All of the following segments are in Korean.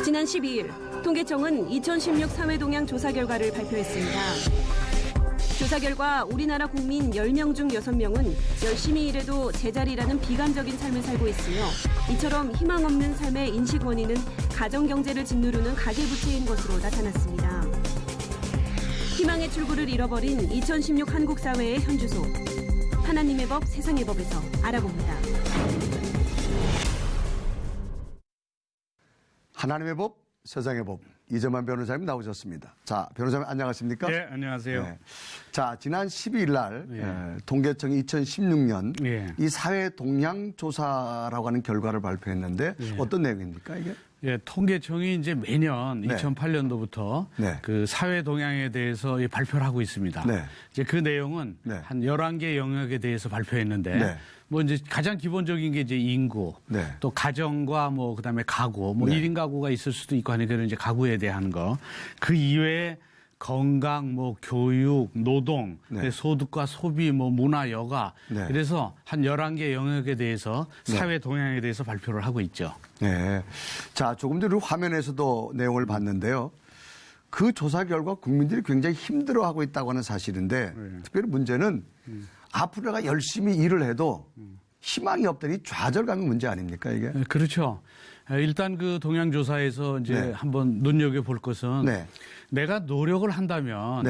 지난 12일 통계청은 2016 사회동향 조사 결과를 발표했습니다. 조사 결과 우리나라 국민 10명 중 6명은 열심히 일해도 제자리라는 비관적인 삶을 살고 있으며 이처럼 희망 없는 삶의 인식 원인은 가정경제를 짓누르는 가계부채인 것으로 나타났습니다. 희망의 출구를 잃어버린 2016 한국 사회의 현주소. 하나님의 법, 세상의 법에서 알아봅니다. 하나님의 법, 세상의 법. 이재만 변호사님 나오셨습니다. 자, 변호사님 안녕하십니까? 네, 안녕하세요. 네. 자, 지난 12일 날 통계청이 2016년 이 사회 동향 조사라고 하는 결과를 발표했는데 어떤 내용입니까, 이게? 예, 통계청이 이제 매년 2008년도부터 그 사회 동향에 대해서 발표를 하고 있습니다. 이제 그 내용은 한 11개 영역에 대해서 발표했는데 뭐 이제 가장 기본적인 게 이제 인구, 또 가정과 뭐 그다음에 가구, 뭐 1인 가구가 있을 수도 있고 하니까 이제 가구에 대한 거. 그 이외에 건강, 뭐 교육, 노동, 소득과 소비, 뭐 문화, 여가. 그래서 한 11개 영역에 대해서 사회 동향에 대해서 발표를 하고 있죠. 네. 자, 조금 전에 화면에서도 내용을 봤는데요. 그 조사 결과 국민들이 굉장히 힘들어하고 있다고 하는 사실인데 특별히 문제는 앞으로 내가 열심히 일을 해도 희망이 없다니 좌절감이 문제 아닙니까, 이게? 그렇죠. 일단 그 동향조사에서 이제 한번 눈여겨볼 것은 내가 노력을 한다면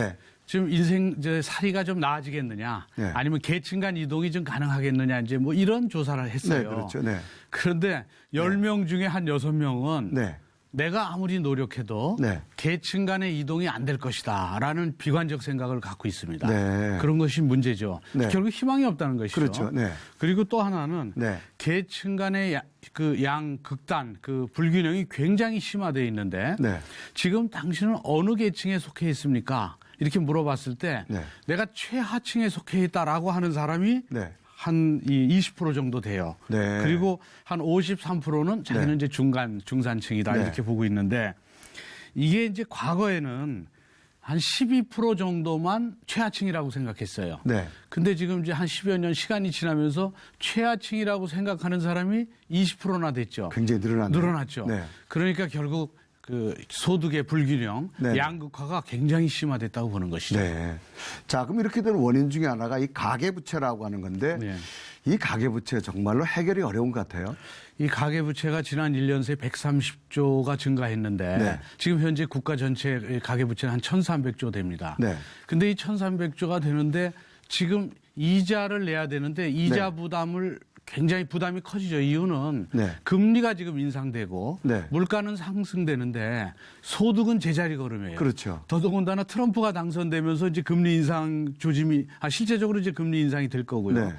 지금 인생 이제 살이가 좀 나아지겠느냐 아니면 계층 간 이동이 좀 가능하겠느냐 이제 뭐 이런 조사를 했어요. 그렇죠. 그런데 10명 중에 한 6명은 내가 아무리 노력해도 계층 간의 이동이 안 될 것이다 라는 비관적 생각을 갖고 있습니다. 그런 것이 문제죠. 결국 희망이 없다는 것이죠. 그렇죠. 그리고 또 하나는 계층 간의 그 양극단, 그 불균형이 굉장히 심화되어 있는데 지금 당신은 어느 계층에 속해 있습니까? 이렇게 물어봤을 때 내가 최하층에 속해 있다라고 하는 사람이 한 20% 정도 돼요. 그리고 한 53%는 자기는 이제 중산층이다 이렇게 보고 있는데 이게 이제 과거에는 한 12% 정도만 최하층이라고 생각했어요. 근데 지금 이제 한 10여 년 시간이 지나면서 최하층이라고 생각하는 사람이 20%나 됐죠. 굉장히 늘어났죠. 그러니까 결국 그 소득의 불균형, 양극화가 굉장히 심화됐다고 보는 것이죠. 자, 그럼 이렇게 된 원인 중에 하나가 이 가계부채라고 하는 건데 이 가계부채 정말로 해결이 어려운 것 같아요. 이 가계부채가 지난 1년 새 130조가 증가했는데 지금 현재 국가 전체 가계부채는 한 1,300조 됩니다. 근데 이 1,300조가 되는데 지금 이자를 내야 되는데 이자 부담을 굉장히 부담이 커지죠. 이유는 금리가 지금 인상되고 물가는 상승되는데 소득은 제자리 걸음이에요. 그렇죠. 더더군다나 트럼프가 당선되면서 이제 금리 인상 조짐이 실제적으로 이제 금리 인상이 될 거고요.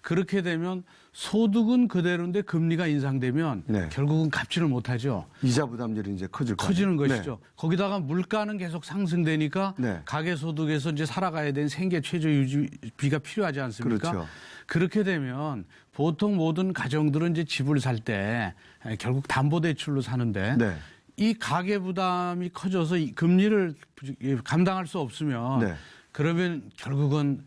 그렇게 되면 소득은 그대로인데 금리가 인상되면 결국은 갚지를 못하죠. 이자 부담률이 이제 커지는 것이죠. 거기다가 물가는 계속 상승되니까 가계소득에서 이제 살아가야 되는 생계 최저 유지비가 필요하지 않습니까? 그렇게 되면 보통 모든 가정들은 이제 집을 살 때 결국 담보대출로 사는데 이 가계 부담이 커져서 이 금리를 감당할 수 없으면 그러면 결국은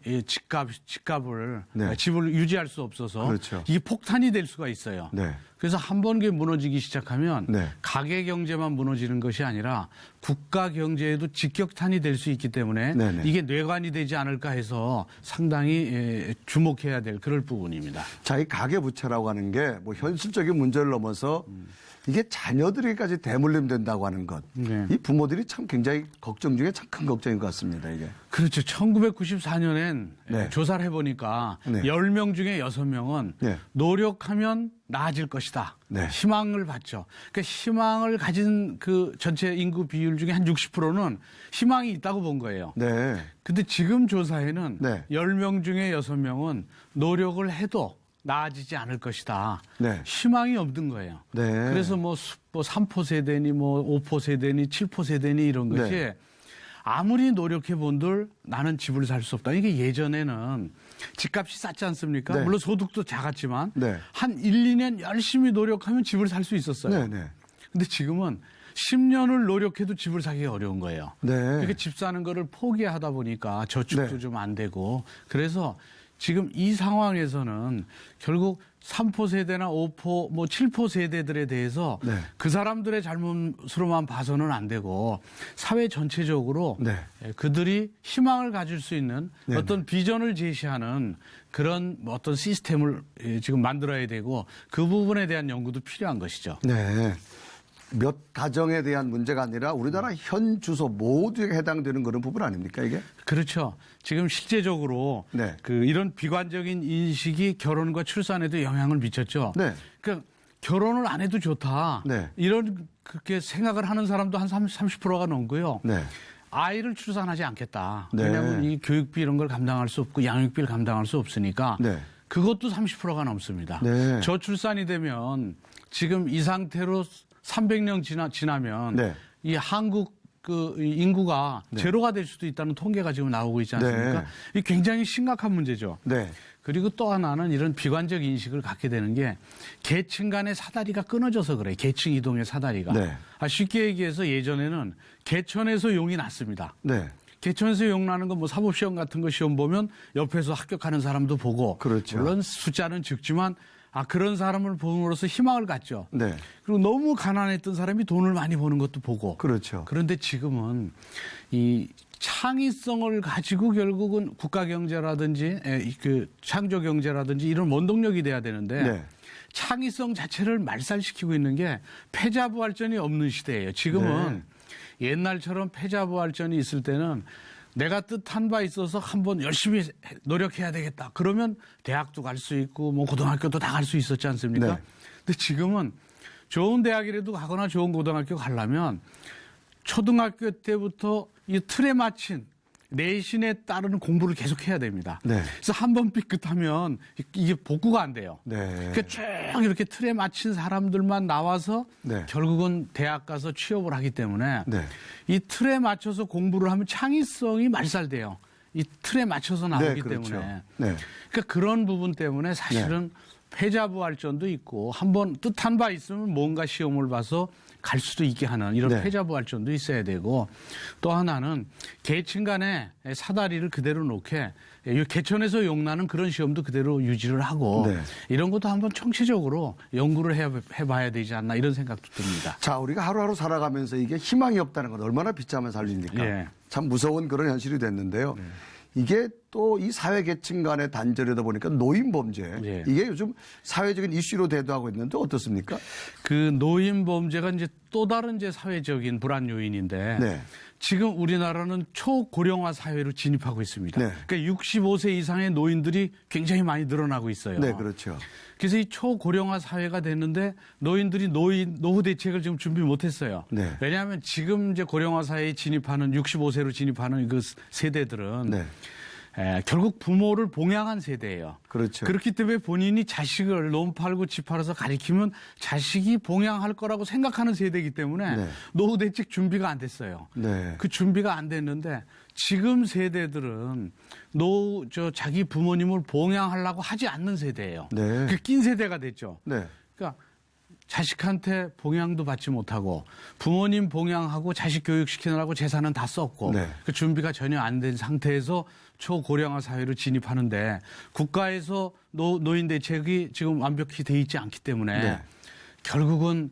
집을 유지할 수 없어서 이게 폭탄이 될 수가 있어요. 그래서 한 번 무너지기 시작하면 가계 경제만 무너지는 것이 아니라 국가 경제에도 직격탄이 될 수 있기 때문에 이게 뇌관이 되지 않을까 해서 상당히 주목해야 될 그럴 부분입니다. 자, 이 가계 부채라고 하는 게 뭐 현실적인 문제를 넘어서 이게 자녀들에게까지 대물림 된다고 하는 것. 이 부모들이 참 굉장히 걱정 중에 참 큰 걱정인 것 같습니다, 이게. 그렇죠. 1994년엔 조사를 해보니까 10명 중에 6명은 노력하면 나아질 것이다. 희망을 받죠. 그러니까 희망을 가진 그 전체 인구 비율 중에 한 60%는 희망이 있다고 본 거예요. 근데 지금 조사에는 10명 중에 6명은 노력을 해도 나아지지 않을 것이다. 희망이 없는 거예요. 그래서 뭐 3포 세대니 뭐 5포 세대니 7포 세대니 이런 것이 아무리 노력해 본들 나는 집을 살 수 없다. 이게 예전에는 집값이 쌌지 않습니까? 물론 소득도 작았지만 한 1, 2년 열심히 노력하면 집을 살 수 있었어요. 근데 지금은 10년을 노력해도 집을 사기가 어려운 거예요. 그러니까 집 사는 거를 포기하다 보니까 저축도 좀 안 되고 그래서 지금 이 상황에서는 결국 3포 세대나 5포, 7포 세대들에 대해서 네. 그 사람들의 잘못으로만 봐서는 안 되고 사회 전체적으로 네. 그들이 희망을 가질 수 있는 네네. 어떤 비전을 제시하는 그런 어떤 시스템을 지금 만들어야 되고 그 부분에 대한 연구도 필요한 것이죠. 네. 몇 가정에 대한 문제가 아니라 우리나라 현 주소 모두에 해당되는 그런 부분 아닙니까 이게? 그렇죠. 지금 실제적으로 네. 이런 비관적인 인식이 결혼과 출산에도 영향을 미쳤죠. 네. 그러니까 결혼을 안 해도 좋다. 네. 이런 그렇게 생각을 하는 사람도 한 30%가 넘고요. 네. 아이를 출산하지 않겠다. 네. 왜냐하면 이 교육비 이런 걸 감당할 수 없고 양육비를 감당할 수 없으니까 네. 그것도 30%가 넘습니다. 네. 저출산이 되면 지금 이 상태로 300년 지나면 네. 이 한국 그 인구가 제로가 될 수도 있다는 통계가 지금 나오고 있지 않습니까? 네. 이 굉장히 심각한 문제죠. 네. 그리고 또 하나는 이런 비관적 인식을 갖게 되는 게 계층 간의 사다리가 끊어져서 그래요. 계층 이동의 사다리가. 네. 쉽게 얘기해서 예전에는 개천에서 용이 났습니다. 네. 개천에서 용 나는 건 사법시험 같은 거 시험 보면 옆에서 합격하는 사람도 보고 그렇죠. 물론 숫자는 적지만 그런 사람을 보므로써 희망을 갖죠. 네. 그리고 너무 가난했던 사람이 돈을 많이 버는 것도 보고. 그렇죠. 그런데 지금은 이 창의성을 가지고 결국은 국가 경제라든지 그 창조 경제라든지 이런 원동력이 돼야 되는데 네. 창의성 자체를 말살시키고 있는 게 패자부활전이 없는 시대예요. 지금은 옛날처럼 패자부활전이 있을 때는 내가 뜻한 바 있어서 한번 열심히 노력해야 되겠다. 그러면 대학도 갈 수 있고 고등학교도 다 갈 수 있었지 않습니까? 네. 근데 지금은 좋은 대학이라도 가거나 좋은 고등학교 가려면 초등학교 때부터 이 틀에 맞춘 내신에 따르는 공부를 계속해야 됩니다. 네. 그래서 한 번 삐끗하면 이게 복구가 안 돼요. 네. 그러니까 쭉 이렇게 틀에 맞춘 사람들만 나와서 네. 결국은 대학 가서 취업을 하기 때문에 네. 이 틀에 맞춰서 공부를 하면 창의성이 말살돼요. 이 틀에 맞춰서 나오기 네, 그렇죠. 때문에. 네. 그러니까 그런 부분 때문에 사실은 패자부활전도 있고 한번 뜻한 바 있으면 뭔가 시험을 봐서 갈 수도 있게 하는 이런 네. 패자부활전도 있어야 되고 또 하나는 계층 간의 사다리를 그대로 놓게 개천에서 용나는 그런 시험도 그대로 유지를 하고 네. 이런 것도 한번 총체적으로 연구를 해봐야 되지 않나 이런 생각도 듭니다. 자, 우리가 하루하루 살아가면서 이게 희망이 없다는 건 얼마나 비참한 삶입니까? 예. 참 무서운 그런 현실이 됐는데요. 이게 또 이 사회 계층 간의 단절이다 보니까 노인 범죄 예. 이게 요즘 사회적인 이슈로 대두하고 있는데 어떻습니까? 그 노인 범죄가 이제 또 다른 이제 사회적인 불안 요인인데 네. 지금 우리나라는 초고령화 사회로 진입하고 있습니다. 네. 그러니까 65세 이상의 노인들이 굉장히 많이 늘어나고 있어요. 네, 그렇죠. 그래서 이 초고령화 사회가 됐는데 노인들이 노후 대책을 지금 준비 못했어요. 네. 왜냐하면 지금 이제 고령화 사회에 진입하는 65세로 진입하는 그 세대들은 네. 결국 부모를 봉양한 세대예요. 그렇죠. 그렇기 때문에 본인이 자식을 논 팔고 집 팔아서 가리키면 자식이 봉양할 거라고 생각하는 세대이기 때문에 네. 노후 대책 준비가 안 됐어요. 네. 그 준비가 안 됐는데 지금 세대들은 자기 부모님을 봉양하려고 하지 않는 세대예요. 네. 그 낀 세대가 됐죠. 네. 그러니까 자식한테 봉양도 받지 못하고 부모님 봉양하고 자식 교육시키느라고 재산은 다 썼고 네. 그 준비가 전혀 안 된 상태에서 초고령화 사회로 진입하는데 국가에서 노인 대책이 지금 완벽히 돼 있지 않기 때문에 네. 결국은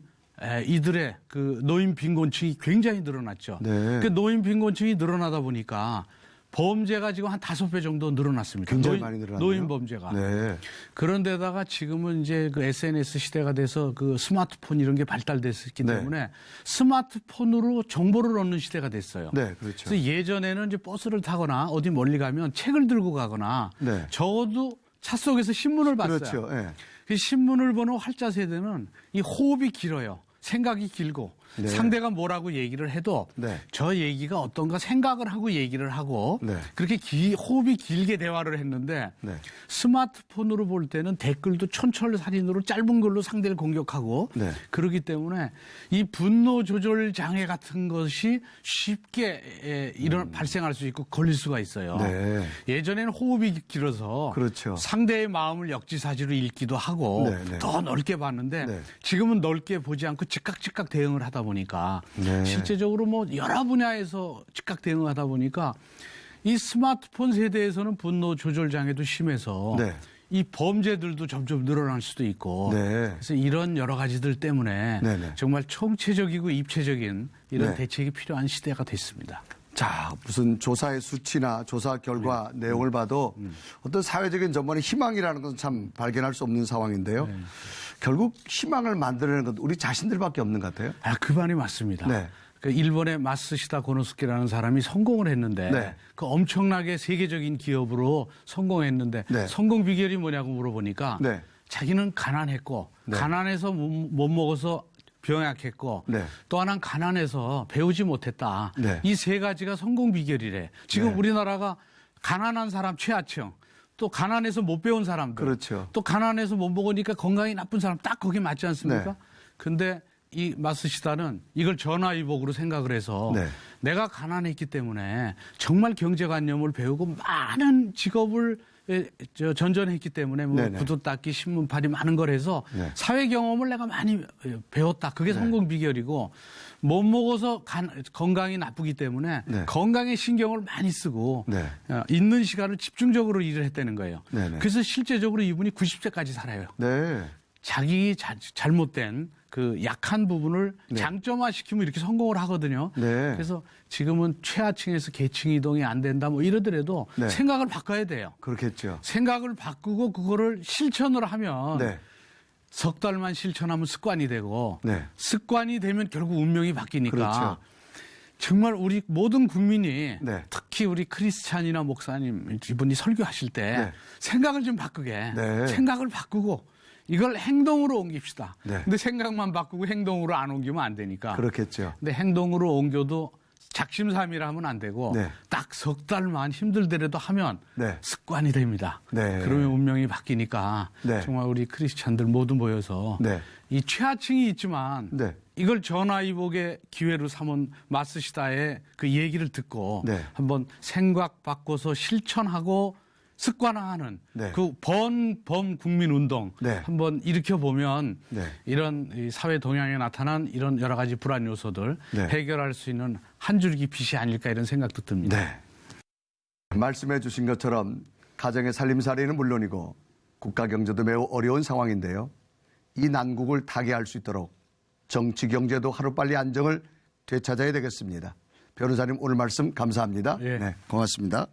이들의 그 노인 빈곤층이 굉장히 늘어났죠. 네. 그 노인 빈곤층이 늘어나다 보니까 범죄가 지금 한 5배 정도 늘어났습니다. 굉장히 많이 늘어났네요. 노인 범죄가. 네. 그런데다가 지금은 이제 그 SNS 시대가 돼서 그 스마트폰 이런 게 발달됐기 네. 때문에 스마트폰으로 정보를 얻는 시대가 됐어요. 네, 그렇죠. 그래서 예전에는 이제 버스를 타거나 어디 멀리 가면 책을 들고 가거나 네. 적어도 차 속에서 신문을 봤어요. 그렇죠. 예. 그 신문을 보는 활자 세대는 이 호흡이 길어요. 생각이 길고 네. 상대가 뭐라고 얘기를 해도 네. 저 얘기가 어떤가 생각을 하고 얘기를 하고 네. 그렇게 호흡이 길게 대화를 했는데 네. 스마트폰으로 볼 때는 댓글도 촌철살인으로 짧은 글로 상대를 공격하고 네. 그렇기 때문에 이 분노 조절 장애 같은 것이 쉽게 발생할 수 있고 걸릴 수가 있어요. 네. 예전에는 호흡이 길어서 그렇죠. 상대의 마음을 역지사지로 읽기도 하고 네, 네. 더 넓게 봤는데 네. 지금은 넓게 보지 않고 즉각 대응을 하다 보니까 네. 실제적으로 뭐 여러 분야에서 즉각 대응하다 보니까 이 스마트폰 세대에서는 분노 조절 장애도 심해서 네. 이 범죄들도 점점 늘어날 수도 있고 네. 그래서 이런 여러 가지들 때문에 네네. 정말 총체적이고 입체적인 이런 네. 대책이 필요한 시대가 됐습니다. 자, 무슨 조사의 수치나 조사 결과 내용을 봐도 어떤 사회적인 전반의 희망이라는 것은 참 발견할 수 없는 상황인데요. 결국 희망을 만들어내는 건 우리 자신들밖에 없는 것 같아요. 그 말이 맞습니다. 네. 그 일본의 마쓰시다 고노스케라는 사람이 성공을 했는데 네. 그 엄청나게 세계적인 기업으로 성공했는데 네. 성공 비결이 뭐냐고 물어보니까 네. 자기는 가난했고 네. 가난해서 못 먹어서 병약했고 네. 또 하나는 가난해서 배우지 못했다. 네. 이 세 가지가 성공 비결이래. 지금 네. 우리나라가 가난한 사람 최하층 또 가난해서 못 배운 사람들 그렇죠. 또 가난해서 못 먹으니까 건강이 나쁜 사람 딱 거기 맞지 않습니까? 네. 근데 이 마쓰시다는 이걸 전화위복으로 생각을 해서 네. 내가 가난했기 때문에 정말 경제관념을 배우고 많은 직업을 전전했기 때문에 뭐 네네. 구두 닦기, 신문 팔이 많은 걸 해서 네. 사회 경험을 내가 많이 배웠다. 그게 네. 성공 비결이고 못 먹어서 건강이 나쁘기 때문에 네. 건강에 신경을 많이 쓰고 네. 있는 시간을 집중적으로 일을 했다는 거예요. 네네. 그래서 실제적으로 이분이 90세까지 살아요. 네. 자기 잘못된 그 약한 부분을 네. 장점화시키면 이렇게 성공을 하거든요. 네. 그래서 지금은 최하층에서 계층 이동이 안 된다 뭐 이러더라도 네. 생각을 바꿔야 돼요. 그렇겠죠. 생각을 바꾸고 그거를 실천을 하면 네. 석 달만 실천하면 습관이 되고 네. 습관이 되면 결국 운명이 바뀌니까 그렇죠. 정말 우리 모든 국민이 네. 특히 우리 크리스찬이나 목사님 이분이 설교하실 때 네. 생각을 좀 바꾸게 네. 생각을 바꾸고 이걸 행동으로 옮깁시다. 네. 근데 생각만 바꾸고 행동으로 안 옮기면 안 되니까. 그렇겠죠. 근데 행동으로 옮겨도 작심삼일을 하면 안 되고 네. 딱 석 달만 힘들더라도 하면 네. 습관이 됩니다. 네. 그러면 운명이 바뀌니까 네. 정말 우리 크리스찬들 모두 모여서 네. 이 최하층이 있지만 네. 이걸 전화위복의 기회로 삼은 마쓰시다의 그 얘기를 듣고 네. 한번 생각 바꿔서 실천하고 습관화하는 네. 그 범 국민 운동 네. 한번 일으켜 보면 네. 이런 이 사회 동향에 나타난 이런 여러 가지 불안 요소들 네. 해결할 수 있는 한 줄기 빛이 아닐까 이런 생각도 듭니다. 네. 말씀해 주신 것처럼 가정의 살림살이는 물론이고 국가 경제도 매우 어려운 상황인데요. 이 난국을 타개할 수 있도록 정치 경제도 하루빨리 안정을 되찾아야 되겠습니다. 변호사님 오늘 말씀 감사합니다. 예. 네, 고맙습니다.